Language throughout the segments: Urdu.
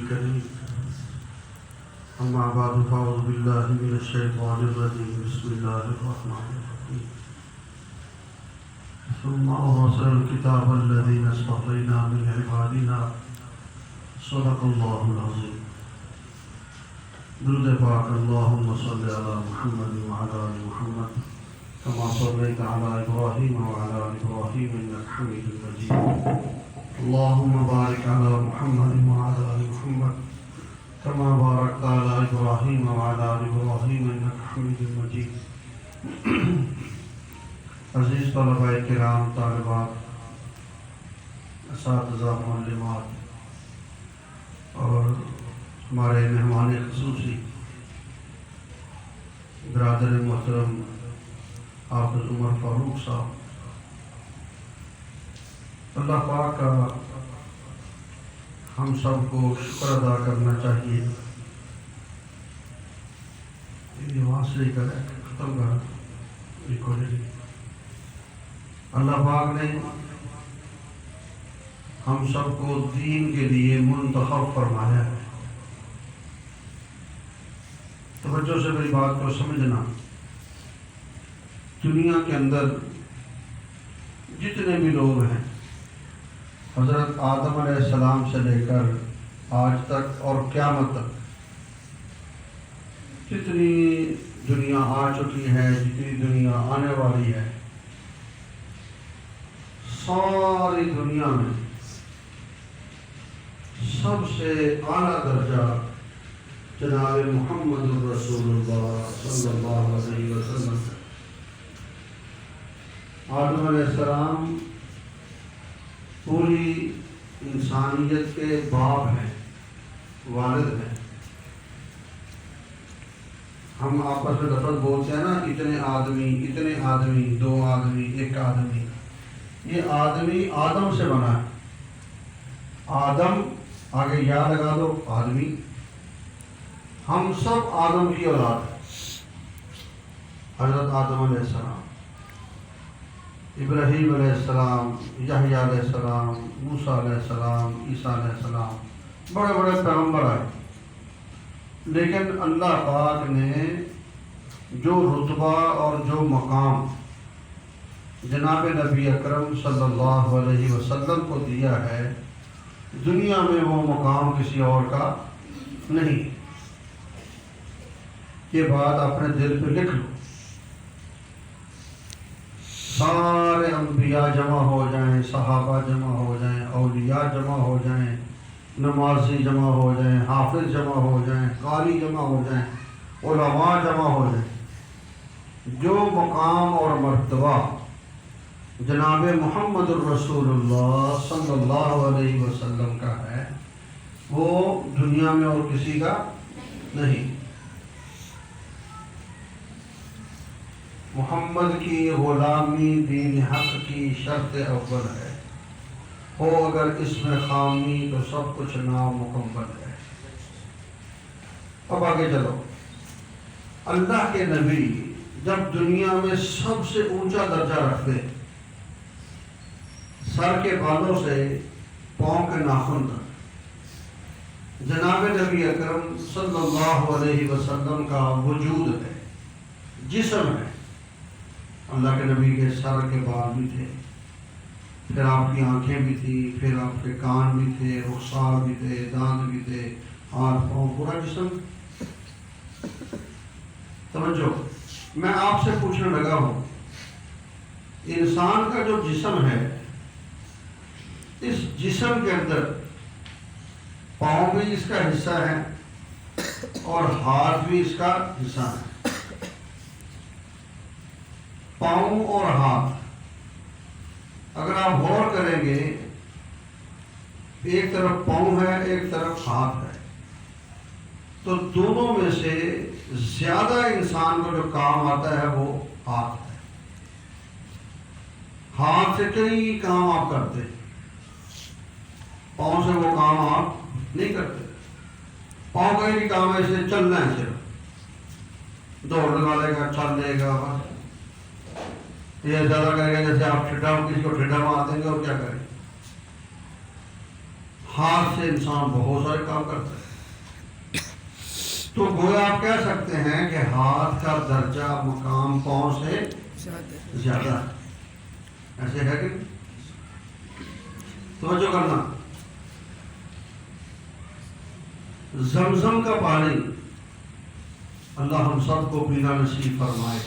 الكريم أما بعد فأعوذ بالله من الشيطان الرجيم بسم الله الرحمن الرحيم ثم أورثنا الكتاب الذين اصطفينا من عبادنا صدق الله العظيم درود پاک اللهم صل على محمد وعلى آل محمد كما صليت على إبراهيم وعلى آل إبراهيم إنك حميد مجيد اللهم بارك على محمد وعلى آل محمد كما باركت على إبراهيم وعلى آل إبراهيم إنك حميد مجيد عزیز طلباء کرام، طالبات، اساتذہ، معلمات اور ہمارے مہمان خصوصی برادر محترم حافظ عمر فاروق صاحب، اللہ پاک کا ہم سب کو شکر ادا کرنا چاہیے. یہ وہاں سے کرے ختم کر ریکارڈنگ. اللہ پاک نے ہم سب کو دین کے لیے منتخب فرمایا ہے. توجہ سے میری بات کو سمجھنا. دنیا کے اندر جتنے بھی لوگ ہیں، حضرت آدم علیہ السلام سے لے کر آج تک اور قیامت تک جتنی دنیا آ چکی ہے، جتنی دنیا آنے والی ہے، ساری دنیا میں سب سے اعلیٰ درجہ جناب محمد رسول اللہ صلی اللہ علیہ وسلم. آدم علیہ السلام پوری انسانیت کے باپ ہیں، والد ہیں. ہم آپس میں لفظ بولتے ہیں نا، اتنے آدمی، دو آدمی، ایک آدمی. یہ آدمی آدم سے بنا ہے. آدم آگے یا لگا دو، آدمی. ہم سب آدم کی اولاد ہیں. حضرت آدم علیہ السلام، ابراہیم علیہ السلام، یحییٰ علیہ السلام، موسیٰ علیہ السلام، عیسیٰ علیہ السلام، بڑے بڑے پیغمبر آئے. لیکن اللہ پاک نے جو رتبہ اور جو مقام جناب نبی اکرم صلی اللہ علیہ وسلم کو دیا ہے، دنیا میں وہ مقام کسی اور کا نہیں. یہ بات اپنے دل پہ لکھ لو. سارے انبیاء جمع ہو جائیں، صحابہ جمع ہو جائیں، اولیاء جمع ہو جائیں، نمازی جمع ہو جائیں، حافظ جمع ہو جائیں، قاری جمع ہو جائیں، علماء جمع ہو جائیں، جو مقام اور مرتبہ جناب محمد الرسول اللہ صلی اللہ علیہ وسلم کا ہے، وہ دنیا میں اور کسی کا نہیں. محمد کی غلامی دین حق کی شرط اول ہے، ہو اگر اس میں خامی تو سب کچھ نامکمل ہے. اب آگے چلو. اللہ کے نبی جب دنیا میں سب سے اونچا درجہ رکھتے، سر کے بالوں سے پاؤں کے ناخن تک جناب نبی اکرم صلی اللہ علیہ وسلم کا وجود ہے، جسم ہے. اللہ کے نبی کے سر کے بال بھی تھے، پھر آپ کی آنکھیں بھی تھی، پھر آپ کے کان بھی تھے، رخسار بھی تھے، دانت بھی تھے، ہاتھ پاؤں، پورا جسم. سمجھو، میں آپ سے پوچھنے لگا ہوں، انسان کا جو جسم ہے، اس جسم کے اندر پاؤں بھی اس کا حصہ ہے اور ہاتھ بھی اس کا حصہ ہے. پاؤں اور ہاتھ اگر آپ غور کریں گے، ایک طرف پاؤں ہے، ایک طرف ہاتھ ہے، تو دونوں میں سے زیادہ انسان کو جو کام آتا ہے وہ ہاتھ ہے. ہاتھ سے کئی کام آپ کرتے ہیں، پاؤں سے وہ کام آپ نہیں کرتے. پاؤں کا ہی کام ہے، اسے چلنا ہے، صرف دوڑ لگا لے گا، چل لے گا. یہ زیادہ کرے گا جیسے آپ ٹھڈا کسی کو ٹھڈا مار دیں گے اور کیا کریں. ہاتھ سے انسان بہت سارے کام کرتا ہے. تو گویا آپ کہہ سکتے ہیں کہ ہاتھ کا درجہ مقام پاؤں سے زیادہ ہے. ایسے ہے کہ توجہ کرنا. زمزم کا پانی اللہ ہم سب کو پینا نصیب فرمائے.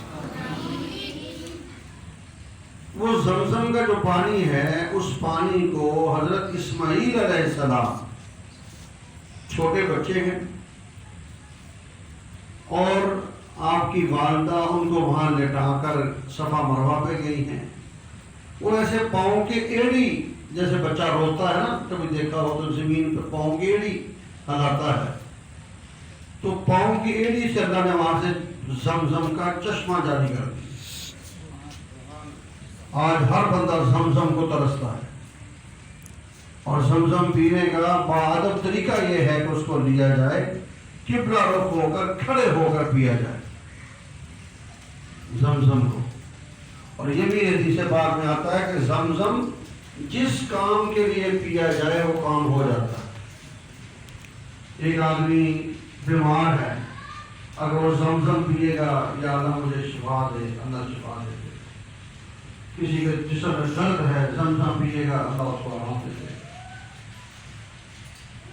وہ زمزم کا جو پانی ہے اس پانی کو حضرت اسماعیل علیہ السلام چھوٹے بچے ہیں اور آپ کی والدہ ان کو وہاں لٹا کر صفا مروہ پہ گئی ہیں. وہ ایسے پاؤں کے ایڑی جیسے بچہ روتا ہے نا, کبھی دیکھا ہو تو زمین پہ پاؤں کی ایڑی ہلاتا ہے, تو پاؤں کی ایڑی سے اللہ نے وہاں سے زمزم کا چشمہ جاری کر دیا. آج ہر بندہ زمزم کو ترستا ہے اور زمزم پینے کا باادب طریقہ یہ ہے کہ اس کو لیا جائے, قبلہ رخ ہو کر کھڑے ہو کر پیا جائے زمزم کو. اور یہ بھی حدیث پاک میں آتا ہے کہ زمزم جس کام کے لیے پیا جائے وہ کام ہو جاتا ہے. ایک آدمی بیمار ہے, اگر وہ زمزم پیے گا, یا اللہ مجھے شفا دے, اللہ شفا دے. کسی کے جسم میں درد ہے, زمزم پیے گا, اللہ اس کو آرام دے.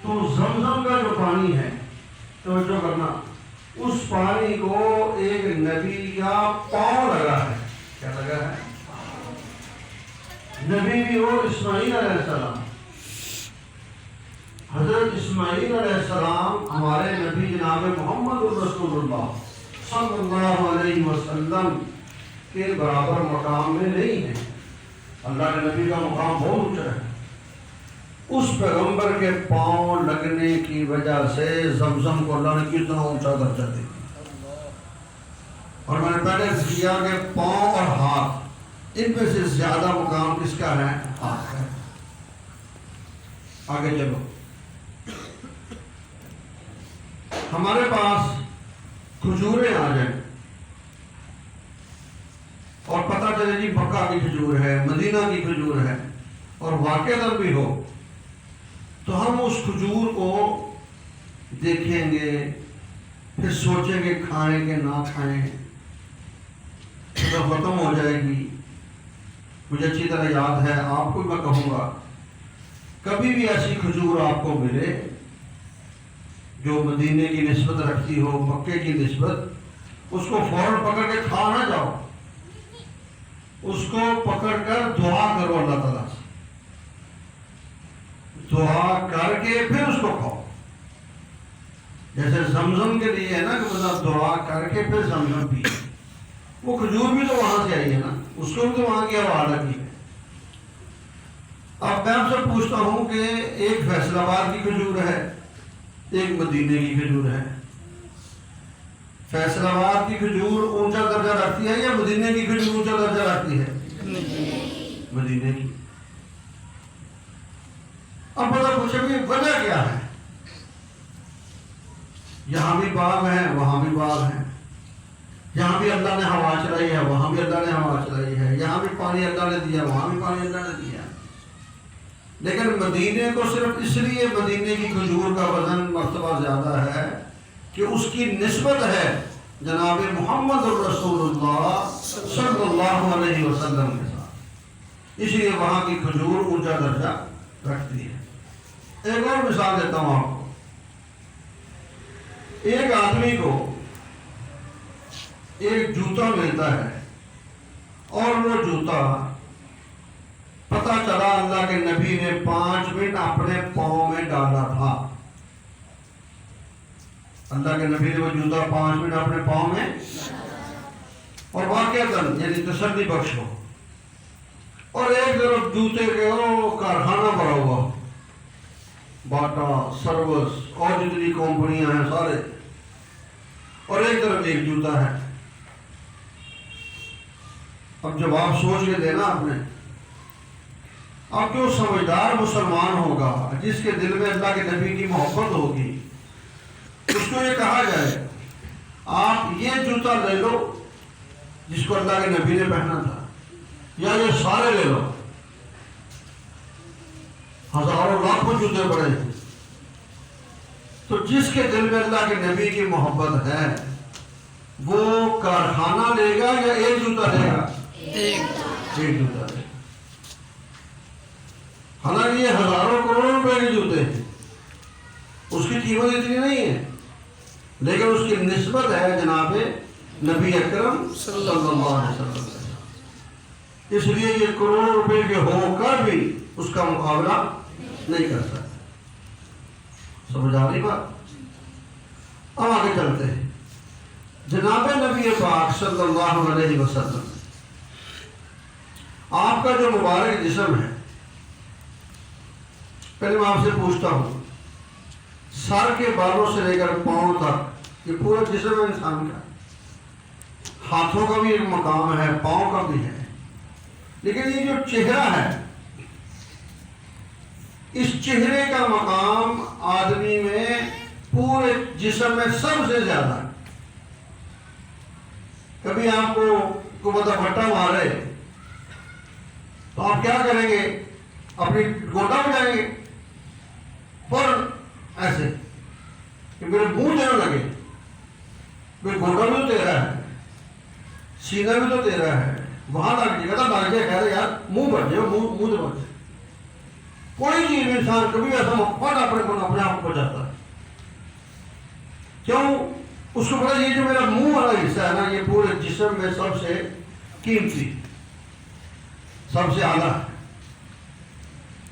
تو زمزم کا جو پانی ہے, توجہ کرنا, اس پانی کو ایک نبی کا پاؤں لگا ہے. کیا لگا ہے؟ نبی بھی ہو اسماعیل علیہ السلام. حضرت اسماعیل علیہ السلام ہمارے نبی جناب محمد الرسول اللہ صلی اللہ علیہ وسلم کے برابر مقام میں نہیں ہیں. اللہ کے نبی کا مقام بہت اونچا ہے. اس پیغمبر کے پاؤں لگنے کی وجہ سے زمزم کو اللہ نے کتنا اونچا درجہ دیا. اور میں نے پہلے کیا کہ پاؤں اور ہاتھ, ان میں سے زیادہ مقام کس کا ہے؟ ہاتھ کا. آگے چلو. ہمارے پاس کھجوریں آ جائیں اور پتہ چلے جی مکہ کی کھجور ہے, مدینہ کی کھجور ہے, اور واقع در بھی ہو, تو ہم اس کھجور کو دیکھیں گے, پھر سوچیں گے کھائیں کہ نہ کھائیں. جب ختم ہو جائے گی, مجھے اچھی طرح یاد ہے, آپ کو میں کہوں گا, کبھی بھی ایسی کھجور آپ کو ملے جو مدینے کی نسبت رکھتی ہو, مکے کی نسبت, اس کو فوراً پکڑ کے کھا نہ جاؤ. اس کو پکڑ کر دعا کرو اللہ تعالیٰ سے, دعا کر کے پھر اس کو کھاؤ. جیسے زمزم کے لیے ہے نا کہ مطلب دعا کر کے پھر زمزم پی. وہ کھجور بھی تو وہاں سے آئی ہے نا, اس کو بھی تو وہاں کی ہوا لگی ہے. اب میں آپ سے پوچھتا ہوں کہ ایک فیصل آباد کی کھجور ہے, ایک مدینے کی کھجور ہے. فیصل آباد کی کھجور اونچا درجہ رکھتی ہے یا مدینے کی کھجور اونچا درجہ رکھتی ہے؟ مدینے کی. اب بتا پوچھے بھی وجہ کیا ہے؟ یہاں بھی باغ ہے, وہاں بھی باغ ہے. یہاں بھی اللہ نے ہوا چلائی ہے, وہاں بھی اللہ نے ہوا چلائی ہے. یہاں بھی پانی اللہ نے دیا, وہاں بھی پانی اللہ نے دیا. لیکن مدینے کو صرف اس لیے مدینے کی کھجور کا وزن مرتبہ زیادہ ہے کہ اس کی نسبت ہے جناب محمد الرسول اللہ صلی اللہ علیہ وسلم کے ساتھ, اس لیے وہاں کی کھجور اونچا درجہ رکھتی ہے. ایک اور مثال دیتا ہوں آپ کو. ایک آدمی کو ایک جوتا ملتا ہے اور وہ جوتا پتہ چلا اللہ کے نبی نے 5 منٹ اپنے پاؤں میں ڈالا تھا. اللہ کے نبی نے وہ جوتا 5 منٹ اپنے پاؤں میں, اور واقعتاً یعنی تسلی بخش ہو. اور ایک طرف جوتے کے کارخانہ بھرا ہوا, باٹا, سروس اور جتنی کمپنیاں ہیں سارے, اور ایک طرف ایک جوتا ہے. اب جب آپ سوچ کے دینا آپ نے, اب جو سمجھدار مسلمان ہوگا, جس کے دل میں اللہ کے نبی کی محبت ہوگی, اس کو یہ کہا جائے آپ یہ جوتا لے لو جس کو اللہ کے نبی نے پہنا تھا, یا یہ سارے لے لو. ہزاروں لاکھوں جوتے پڑے ہیں. تو جس کے دل میں اللہ کے نبی کی محبت ہے وہ کارخانہ لے گا یا ایک جوتا لے گا؟ ایک جوتا لے گا. حالانکہ یہ ہزاروں کروڑوں روپے کے جوتے ہیں، اس کی قیمت اتنی نہیں ہے، لیکن اس کی نسبت ہے جناب نبی اکرم صلی اللہ علیہ وسلم. اس لیے یہ کروڑوں روپے کے ہو کر بھی اس کا مقابلہ نہیں کر سکتے. سمجھ آ رہی بات؟ اب آگے چلتے ہیں. جناب نبی پاک صلی اللہ علیہ وسلم، آپ کا جو مبارک جسم ہے، پہلے میں آپ سے پوچھتا ہوں، سر کے بالوں سے لے کر پاؤں تک یہ پورا جسم ہے انسان کا. ہاتھوں کا بھی ایک مقام ہے، پاؤں کا بھی ہے، لیکن یہ جو چہرہ ہے، اس چہرے کا مقام آدمی میں پورے جسم میں سب سے زیادہ ہے. کبھی آپ کو مطلب بھٹا مارے تو آپ کیا کریں گے؟ اپنی گوٹا اٹھائیں گے فوراً ایسے کہ میرے منہ دینے لگے. میرے گوٹا بھی تو تیرا ہے، سینہ بھی تو تیرا ہے، وہاں لگ جائے گا. لگ جائے، کہہ رہے یار منہ بڑھ جائے، منہ سے بڑھ جائے. کوئی چیز انسان کبھی ایسا فٹ اپنے آپ کو بچاتا ہے. کیوں؟ اس کو پتا یہ جو میرا منہ والا حصہ ہے نا، یہ پورے جسم میں سب سے قیمتی، سب سے اعلیٰ ہے.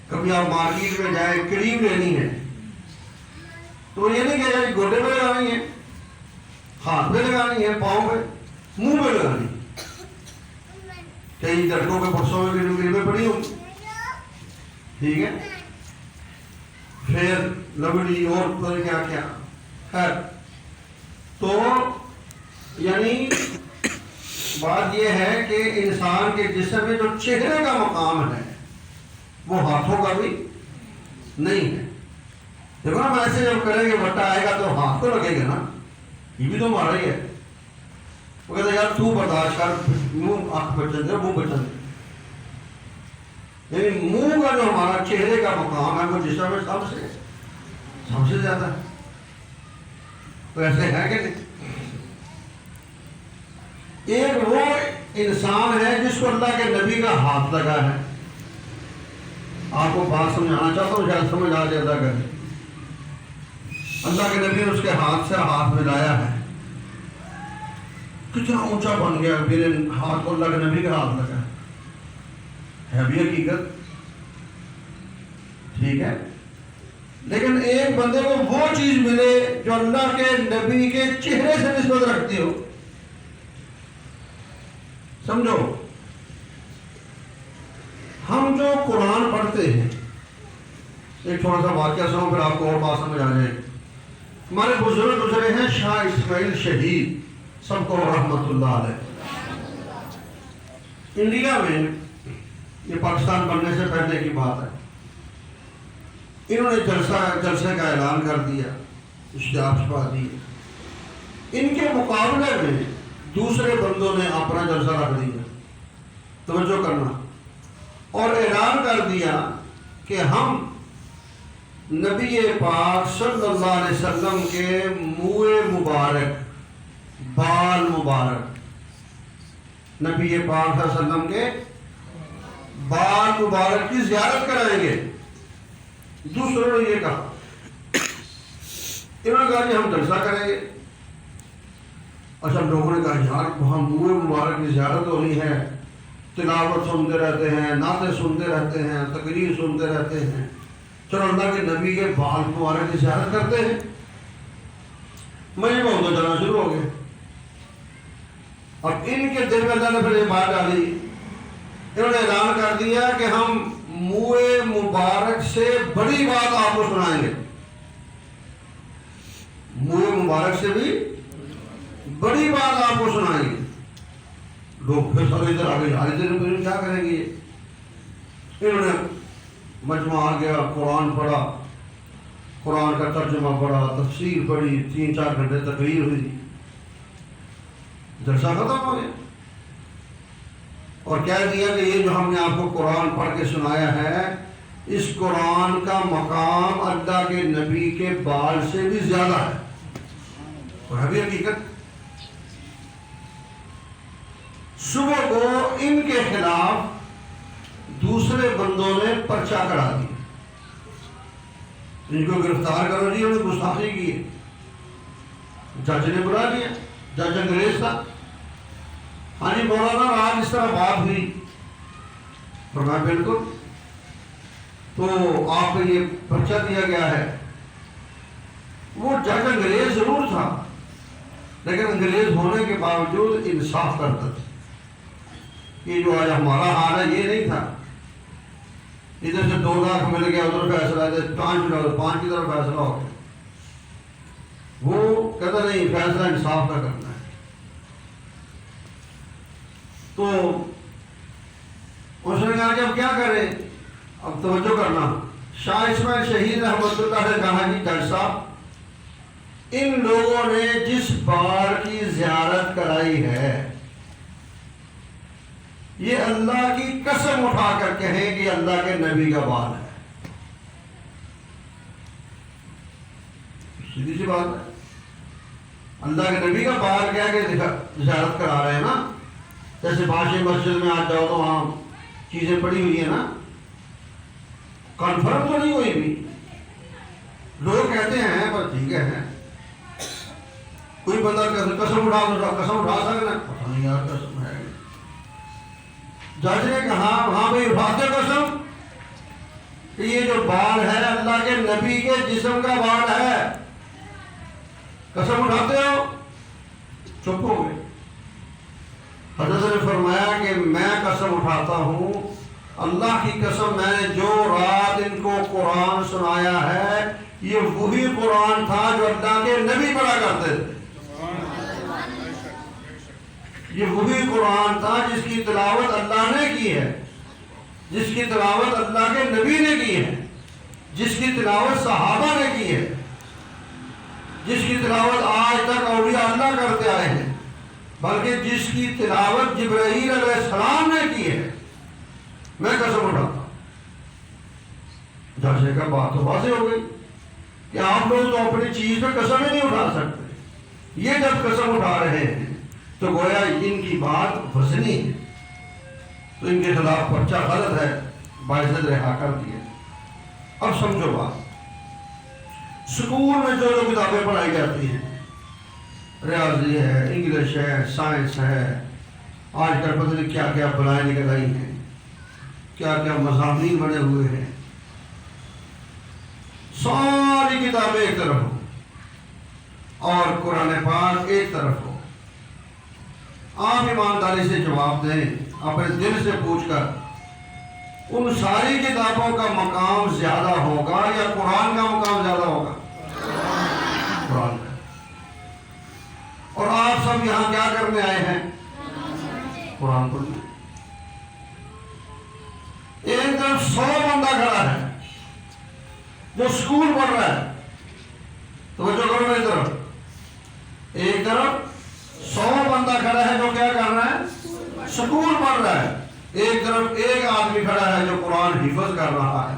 کبھی آپ مارکیٹ میں جائیں، کریم لینی ہے تو یہ نہیں کہ گوڈے پہ لگانی ہے، ہاتھ پہ لگانی ہے، پاؤں پہ، منہ پہ لگانی ہے. کئی لڑکوں کے پرسوں میں کریمیں پڑی ہوں، ٹھیک ہے، پھر لبڑی اور پتہ کیا کیا. خیر، تو یعنی بات یہ ہے کہ انسان کے جسم میں جو چہرے کا مقام ہے وہ ہاتھوں کا بھی نہیں ہے. دیکھو نا، ایسے جب کریں گے بٹا آئے گا تو ہاتھ کو لگے گا نا، یہ بھی تو مارا ہی ہے. وہ کہتے ہیں یار تو برداشت کر، منہ آنکھ بچن دے، منہ بچن دے. یعنی منہ کا جو ہمارا چہرے کا مقام ہے وہ جسم میں سب سے زیادہ ہے. تو ایسے ہے کہ نہیں؟ ایک وہ انسان ہے جس کو اللہ کے نبی کا ہاتھ لگا ہے. آپ کو بات سمجھانا چاہتا ہوں، شاید سمجھ آ جائے گا. اللہ کے نبی نے اس کے ہاتھ سے ہاتھ ملایا ہے. کتنا اونچا بن گیا میرے ہاتھ کو اللہ کے نبی کا ہاتھ لگا ہے بھی حقیقت، ٹھیک ہے. لیکن ایک بندے کو وہ چیز ملے جو اللہ کے نبی کے چہرے سے نسبت رکھتی ہو. سمجھو، ہم جو قرآن پڑھتے ہیں، ایک تھوڑا سا واقعہ سنو پھر آپ کو اور بات سمجھ آ جائے. ہمارے بزرگ گزرے ہیں شاہ اسماعیل شہید، سب کو رحمت اللہ علیہ. انڈیا میں، یہ پاکستان بننے سے پہلے کی بات ہے، انہوں نے جلسے کا اعلان کر دیا، اشتہار چھپا دیے. ان کے مقابلے میں دوسرے بندوں نے اپنا جلسہ رکھ دیا، توجہ کرنا، اور اعلان کر دیا کہ ہم نبی پاک صلی اللہ علیہ وسلم کے منہ مبارک، بال مبارک، نبی پاک صلی اللہ علیہ وسلم کے بال مبارک کی زیارت کرائیں گے. دوسروں نے یہ کہا. انہوں نے کہا کہ ہم جلسہ کریں گے. اچھا، لوگوں نے کہا یار وہاں منہ مبارک کی زیارت ہو رہی ہے، تلاوت سنتے رہتے ہیں، نعتیں سنتے رہتے ہیں، تقریر سنتے رہتے ہیں، چلو اللہ کے نبی کے بال مبارک کی زیارت کرتے ہیں. مجمع ہوتا چلنا شروع ہو گئے. اب ان کے دل میں اللہ نے پھر یہ بات ڈالی، انہوں نے اعلان کر دیا کہ ہم منہ مبارک سے بڑی بات آپ کو سنائیں گے. منہ مبارک سے بھی بڑی بات آپ کو سنائیں گے. لوگ پھر سب ادھر آگے جا رہے تھے، کیا کریں گے. انہوں نے مجمع آ گیا، قرآن پڑھا، قرآن کا ترجمہ پڑھا، تفسیر پڑھی، 3-4 گھنٹے تقریر ہوئی، جلسہ ختم ہو گیا. اور کہہ دیا کہ یہ جو ہم نے آپ کو قرآن پڑھ کے سنایا ہے اس قرآن کا مقام اللہ کے نبی کے بال سے بھی زیادہ ہے، اور ہے بھی حقیقت۔ صبح کو ان کے خلاف دوسرے بندوں نے پرچہ کرا دیا، ان کو گرفتار کرو جی، انہوں نے گستاخی کی ہے۔ جج نے بلا لیا، جج انگریز تھا۔ ہاں جی مولانا آج اس طرح بات ہوئی، فرمایا بالکل، تو آپ کو یہ پرچہ دیا گیا ہے۔ وہ جج انگریز ضرور تھا، لیکن انگریز ہونے کے باوجود انصاف کرتا تھا۔ یہ جو آج ہمارا حال ہے یہ نہیں تھا، ادھر سے 2 لاکھ مل گیا، ادھر فیصلہ ادھر 5 کی طرف فیصلہ ہو گیا۔ وہ کہتا نہیں، فیصلہ انصاف کا کرنا ہے۔ تو اس نے کہا کہ اب کیا کریں، اب توجہ کرنا۔ شاہ اسماعیل شہید رحمۃ اللہ نے کہا کہ جج صاحب، ان لوگوں نے جس بال کی زیارت کرائی ہے، یہ اللہ کی قسم اٹھا کر کہیں کہ اللہ کے نبی کا بال ہے۔ سیدھی سی بات ہے، اللہ کے نبی کا بال کیا کہ زیارت کرا رہے ہیں نا۔ جیسے بادشاہ مسجد میں آج جاؤ تو وہاں چیزیں پڑی ہوئی ہیں نا، کنفرم تو نہیں ہوئی بھی، لوگ کہتے ہیں پر ٹھیک ہے۔ کوئی بندہ قسم اٹھا سکنا، پتہ نہیں یار قسم ہے۔ جج نے کہا ہاں بھائی اٹھاتے قسم کہ یہ جو بال ہے اللہ کے نبی کے جسم کا بال ہے، قسم اٹھاتے ہو؟ چپ ہو گئے۔ حضرت نے فرمایا کہ میں قسم اٹھاتا ہوں، اللہ کی قسم، میں نے جو رات ان کو قرآن سنایا ہے یہ وہی قرآن تھا جو اللہ کے نبی پڑھا کرتے تھے۔ یہ وہی قرآن تھا جس کی تلاوت اللہ نے کی ہے، جس کی تلاوت اللہ کے نبی نے کی ہے، جس کی تلاوت صحابہ نے کی ہے، جس کی تلاوت آج تک اولیاء اللہ کرتے آئے ہیں، بلکہ جس کی تلاوت جبرائیل علیہ السلام نے کی ہے۔ میں قسم اٹھاتا ہوں۔ جج کا بات تو واضح ہو گئی کہ آپ لوگ تو اپنی چیز پہ قسم ہی نہیں اٹھا سکتے، یہ جب قسم اٹھا رہے ہیں تو گویا ان کی بات وزنی ہے، تو ان کے خلاف پرچہ غلط ہے، باعزت رہا کر دیا۔ اب سمجھو بات، سکول میں جو کتابیں پڑھائی جاتی ہیں، ریاضی ہے، انگلش ہے، سائنس ہے، آج کل پتہ نہیں کیا کیا بلائیں نکل آئی ہیں، کیا کیا مضامین بنے ہوئے ہیں، ساری کتابیں ایک طرف ہو اور قرآن پاک ایک طرف ہو۔ آپ ایمانداری سے جواب دیں، اپنے دل سے پوچھ کر، ان ساری کتابوں کا مقام زیادہ ہوگا یا قرآن کا مقام زیادہ ہوگا؟ قرآن کا۔ اور آپ سب یہاں کیا کرنے آئے ہیں؟ قرآن پڑھنے۔ ایک طرف 100 بندہ کھڑا ہے جو سکول پڑھ رہا ہے، توجہ کرو میری طرف، ایک طرف 100 بندہ کھڑا ہے جو کیا کر رہا ہے؟ سکول پڑھ رہا ہے۔ ایک طرف ایک آدمی کھڑا ہے جو قرآن حفظ کر رہا ہے۔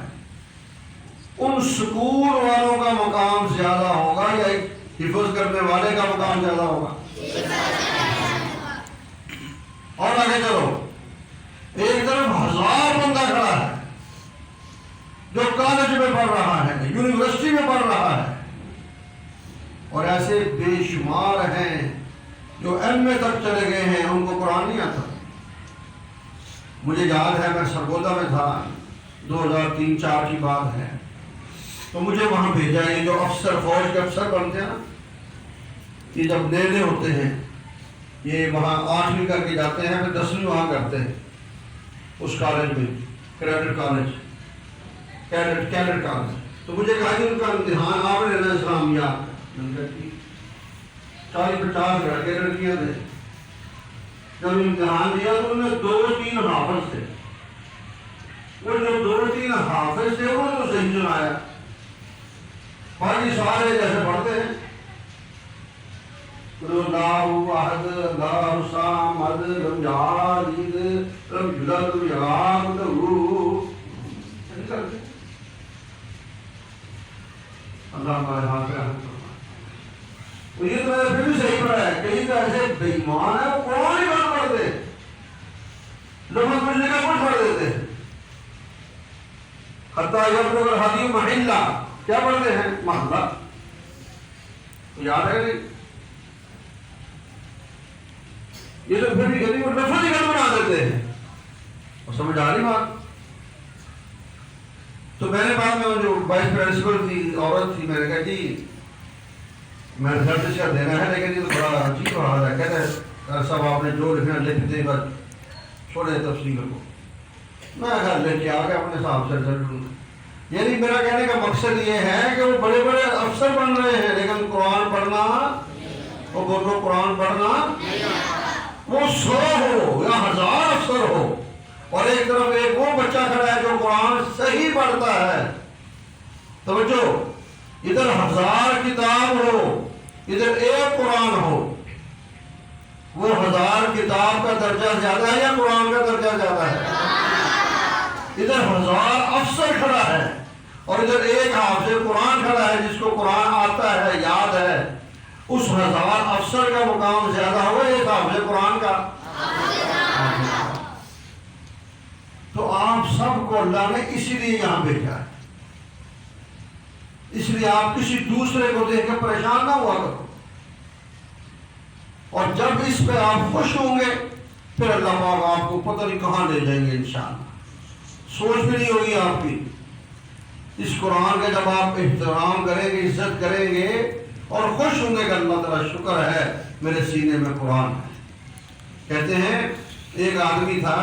ان سکول والوں کا مقام زیادہ ہوگا یا حفظ کرنے والے کا مقام زیادہ ہوگا؟ اور آگے چلو، ایک طرف 1000 بندہ کھڑا ہے جو کالج میں پڑھ رہا ہے، یونیورسٹی میں پڑھ رہا ہے، اور ایسے بے شمار ہیں جو ایم اے تک چلے گئے ہیں، ان کو قرآن نہیں آتا۔ مجھے یاد ہے میں سرگودا میں تھا، 2003-04 کی بات ہے، تو مجھے وہاں بھیجا، یہ جو افسر، فوج کے افسر بنتے ہیں نا، یہ جب نئے ہوتے ہیں یہ وہاں 8ویں کر کے جاتے ہیں، پھر 10ویں وہاں کرتے ہیں اس کالج میں، کیڈٹ کالج، کیڈٹ کالج۔ تو مجھے کہا کہ ان کا امتحان آپ نے لینا اسلامیات، 40-50 لڑکے لڑکیاں تھے۔ جب امتحان دیا تو انہوں نے 2-3 حافظ تھے، وہ جو 2-3 حافظ تھے وہ تو صحیح سنایا، باقی سارے جیسے پڑھتے ہیں، اللہ احد اللہ الصمد لم یلد ولم یولد ولم یکن لہ کفوا احد، اللہ ہمارے ہاتھ پہ رحمت فرمائے۔ تو یہ تو میں نے پھر بھی صحیح پڑھا ہے، کہیں تو ایسے بے ایمان ہے وہ قرآن ہی بند پڑھ دے، لفظ مجھنے کا کچھ پڑھ دیتے ہیں، حتیٰ یبلغ الحدی محلہ، کیا پڑھتے ہیں؟ محلہ، یاد ہے نہیں؟ یہ تو پھر بھی کہتے ہیں وہ لفظ ہی غلط بنا دیتے ہیں، اور سمجھ آ رہی بات؟ تو میں نے بعد میں جو وائس پرنسپل تھی عورت تھی، میں نے کہا جی میں ریزلٹ اس کا دینا ہے، لیکن یہ تو بڑا عجیب حال ہے، کہتے ہیں سب آپ نے جو لکھنا لکھ دیں، بس چھوڑے تفصیل کو۔ میں کہا لے کے آ کے اپنے حساب سے رزلٹ دوں۔ یعنی میرا کہنے کا مقصد یہ ہے کہ وہ بڑے بڑے افسر بن رہے ہیں، لیکن قرآن پڑھنا، وہ بولو قرآن پڑھنا، وہ 100 ہو یا 1000 افسر ہو، اور ایک طرف ایک وہ بچہ کھڑا ہے جو قرآن صحیح پڑھتا ہے۔ توجہ، ادھر 1000 کتاب ہو، ادھر ایک قرآن ہو، وہ 1000 کتاب کا درجہ زیادہ ہے یا قرآن کا درجہ زیادہ ہے؟ ادھر 1000 افسر کھڑا ہے اور ادھر ایک حافظ قرآن کھڑا ہے جس کو قرآن آتا ہے، یاد ہے، اس 1000 افسر کا مقام زیادہ ہوگا ایک حافظ قرآن کا۔ تو آپ سب کو اللہ نے اسی لیے یہاں بھیجا ہے، اس لیے آپ کسی دوسرے کو دیکھ کے پریشان نہ ہوا کرو، اور جب اس پہ آپ خوش ہوں گے پھر اللہ پاک آپ کو پتہ نہیں کہاں لے جائیں گے انشاءاللہ۔ سوچ بھی نہیں ہوگی آپ کی، اس قرآن کا جب آپ احترام کریں گے، عزت کریں گے اور خوش ہوں گے کہ اللہ تعالیٰ شکر ہے میرے سینے میں قرآن ہے۔ کہتے ہیں ایک آدمی تھا،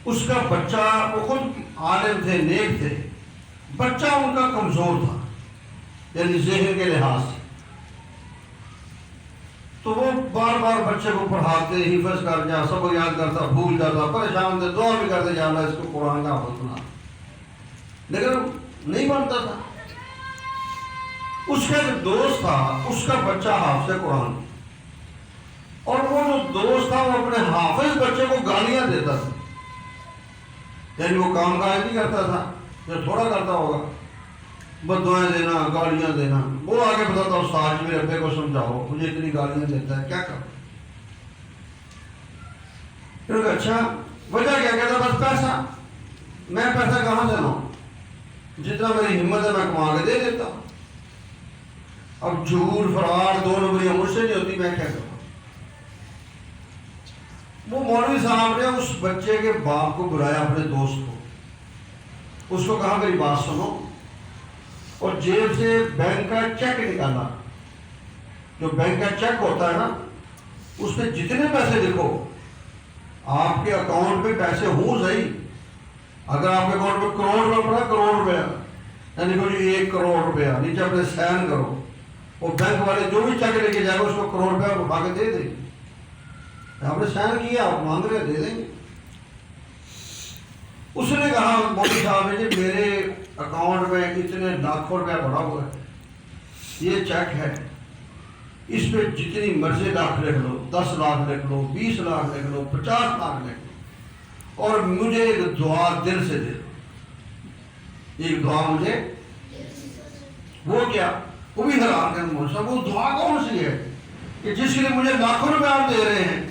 اس کا بچہ، وہ خود عالم تھے، نیک تھے، بچہ ان کا کمزور تھا، یعنی ذہن کے لحاظ سے، تو وہ بار بار بچے کو پڑھاتے، حفظ کر جا، سب یاد کرتا، بھول جاتا، پریشان تھے، دعا بھی کرتے جانا اس کو قرآن کا حافظ بنا، لیکن نہیں بنتا تھا۔ اس کا جو دوست تھا، اس کا بچہ حافظ قرآن، اور وہ جو دوست تھا وہ اپنے حافظ بچے کو گالیاں دیتا تھا، یعنی وہ کام کاج نہیں کرتا تھا، جو تھوڑا کرتا ہوگا، بددعائیں دینا، گالیاں دینا۔ وہ آگے بتاتا، استاد میرے ابے کو سمجھاؤ، مجھے اتنی گالیاں دیتا ہے، کیا کروں؟ پھر کہ اچھا وجہ کیا؟ کہتا بس پیسہ، میں پیسہ کہاں سے لاؤں؟ جتنا میری ہمت ہے میں کما کے دے دیتا ہوں، اب جھوٹ فرار 2 نمبریاں مجھ سے نہیں ہوتی، میں کیا کروں؟ وہ مولوی صاحب نے اس بچے کے باپ کو بلایا، اپنے دوست کو، اس کو کہا میری بات سنو، اور جیب سے بینک کا چیک نکالا، جو بینک کا چیک ہوتا ہے نا، اس پہ جتنے پیسے لکھو، آپ کے اکاؤنٹ میں پیسے ہوں صحیح، اگر آپ کے اکاؤنٹ میں کروڑ روپے پڑا، کروڑ روپیہ، یعنی کوئی 1 کروڑ روپیہ، نیچے اپنے سائن کرو، وہ بینک والے جو بھی چیک لے کے جائے گا اس کو کروڑ روپیہ اٹھا کے دے دیں گے، آپ نے سائن کیا، آپ مانگ رہے دے دیں گے۔ اس نے کہا مولوی صاحب نے جی میرے اکاؤنٹ میں اتنے لاکھوں روپیہ پڑا ہوا ہے، یہ چیک ہے، اس پہ جتنی مرضی لاکھ لکھ لو، 10 لاکھ لکھ لو، 20 لاکھ لکھ لو، 50 لاکھ لکھ لو، اور مجھے ایک دعا دل سے دے دو، ایک دعا مجھے، وہ کیا؟ وہ بھی حیران کہ وہ دعا کون سی ہے کہ جس کے لیے مجھے لاکھوں روپے آپ دے رہے ہیں؟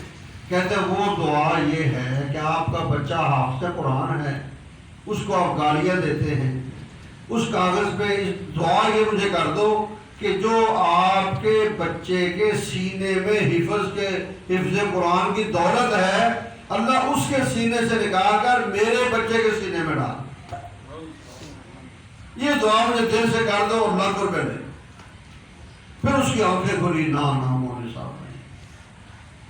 کہتے ہیں وہ دعا یہ ہے کہ آپ کا بچہ حافظ قرآن ہے، اس کو آپ گالیاں دیتے ہیں، اس کاغذ پہ دعا یہ مجھے کر دو کہ جو آپ کے بچے کے سینے میں حفظ قرآن کی دولت ہے، اللہ اس کے سینے سے نکال کر میرے بچے کے سینے میں ڈال، یہ دعا مجھے دل سے کر دو اور لاکھ روپے دے۔ پھر اس کی آنکھیں کھلی، نہ